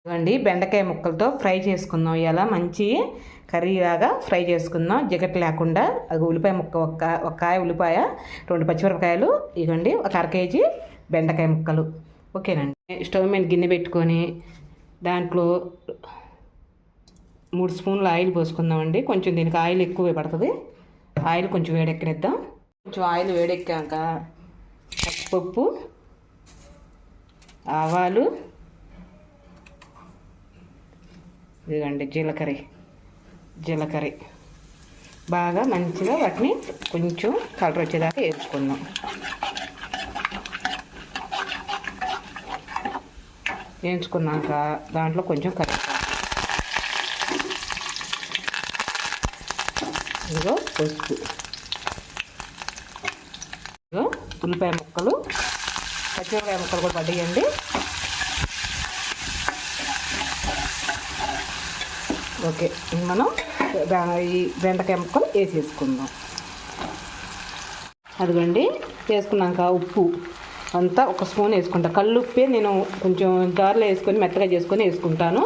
ఇవ్వండి బెండకాయ ముక్కలతో ఫ్రై చేసుకుందాం. ఇలా మంచి కర్రీలాగా ఫ్రై చేసుకుందాం, జిగట్ లేకుండా. అది ఉల్లిపాయ ముక్క ఒక కాయ ఉల్లిపాయ, 2 పచ్చిమిరపకాయలు, ఇవ్వండి ఒక అర కేజీ బెండకాయ ముక్కలు. ఓకేనండి. స్టవ్ మీద గిన్నె పెట్టుకొని దాంట్లో 3 స్పూన్ల ఆయిల్ పోసుకుందామండి. కొంచెం దీనికి ఆయిల్ ఎక్కువ పడుతుంది. ఆయిల్ కొంచెం వేడెక్కనిద్దాం. కొంచెం ఆయిల్ వేడెక్కాక పప్పు, ఆవాలు, ఇదిగండి జీలకర్ర బాగా మంచిగా వాటిని కొంచెం కలర్ వచ్చేదాకా వేయించుకుందాం. వేయించుకున్నాక దాంట్లో కొంచెం ఇదిగో పసుపు, ఇదిగో ఉల్లిపాయ ముక్కలు, పచ్చిమిరపకాయ ముక్కలు కూడా పడేయండి. ఓకే, మనం ఈ బెండకాయ ముక్కలు వేసేసుకుందాం. అదిగోండి వేసుకున్నాక ఉప్పు అంతా 1 స్పూన్ వేసుకుంటా. కల్లుప్పే నేను కొంచెం జార్లో వేసుకొని మెత్తగా చేసుకొని వేసుకుంటాను.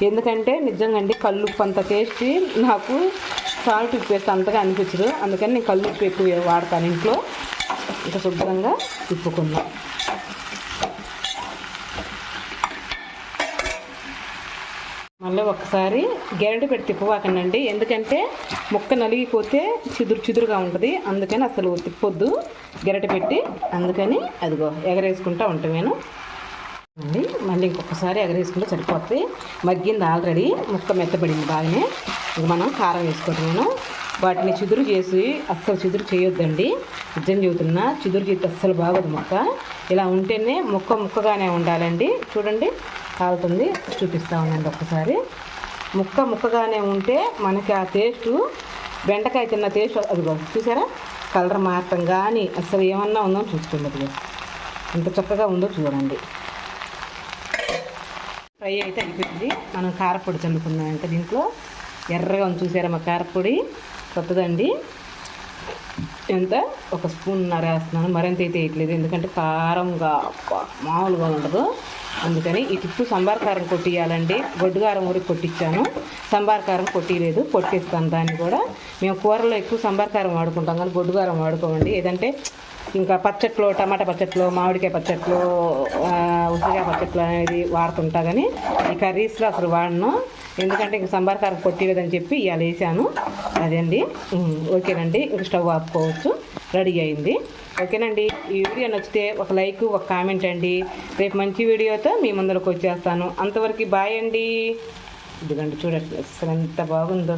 ఎందుకంటే నిజంగా అండి కల్లుప్పు అంత టేస్ట్ నాకు సాల్ట్ ఉప్పు వేస్తే అంతగా అనిపించదు. అందుకని నేను కల్లుప్పు ఎక్కువ వాడతాను ఇంట్లో. ఇంకా శుభ్రంగా తిప్పుకుందాం. మళ్ళీ ఒకసారి గెరటి పెట్టి తిప్పవాకండి, ఎందుకంటే ముక్క నలిగిపోతే చిదురుగా ఉంటుంది. అందుకని అసలు తిప్పొద్దు గెరటి పెట్టి. అందుకని అదిగో ఎగరేసుకుంటూ ఉంటాం నేను అండి. మళ్ళీ ఇంకొకసారి ఎగరేసుకుంటే సరిపోతుంది. మగ్గింది ఆల్రెడీ, ముక్క మెత్తబడింది బాగానే. ఇక మనం కారం వేసుకోవటం. నేను వాటిని చిదురు చేసి అస్సలు చిదురు చేయొద్దండి. నిజం చెబుతున్నా, చిదురు చేస్తే అస్సలు బాగోదు ముక్క. ఇలా ఉంటేనే ముక్కగానే ఉండాలండి. చూడండి కాలుతుంది, చూపిస్తూ ఉండండి ఒక్కసారి. ముక్కగానే ఉంటే మనకి ఆ టేస్టు, బెండకాయ తిన్న టేస్ట్ అదిగో చూసారా, కలర్ మాత్రం కానీ అసలు ఏమన్నా ఉందో చూసుకోండి. అదిగో ఎంత చక్కగా ఉందో చూడండి. ఫ్రై అయితే అయిపోయింది. మనం కారపొడి చల్లుకుందాం. ఇంకా దీంట్లో ఎర్రగా ఉంది చూసారా మా కారపొడి, కొత్తదండి. ఎంత 1 స్పూన్నర వేస్తున్నాను, మరింత అయితే వేయట్లేదు. ఎందుకంటే కారంగా మామూలుగా ఉండదు. అందుకని ఈ టిప్పు సంబార్ కారం కొట్టియాలండి. గొడ్డు కారం ఊరికి కొట్టించాను, సంబార్ కారం కొట్టిలేదు. కొట్టిస్తాను దాన్ని కూడా. మేము కూరలో ఎక్కువ సంబార్ కారం వాడుకుంటాం కానీ గొడ్డు కారం వాడుకోమండి. ఏదంటే ఇంకా పచ్చట్లో, టమాటా పచ్చట్లో, మామిడికాయ పచ్చట్లో, ఉసిరికాయ పచ్చట్లో అనేది వాడుతుంటా కానీ ఈ కర్రీస్లో అసలు వాడను. ఎందుకంటే ఇంక సంబార్ కారం కొట్టిలేదని చెప్పి ఇవాళ వేసాను. అదే అండి. ఓకేనండి, ఇంక స్టవ్ ఆపుకోవచ్చు. రెడీ అయింది. ఓకేనండి. ఈ వీడియో నచ్చితే ఒక లైక్, ఒక కామెంట్ అండి. రేపు మంచి వీడియోతో మీ ముందరకు వచ్చేస్తాను. అంతవరకు బాయ్ అండి. ఇదిగండి చూడండి అసలు ఎంత బాగుందో.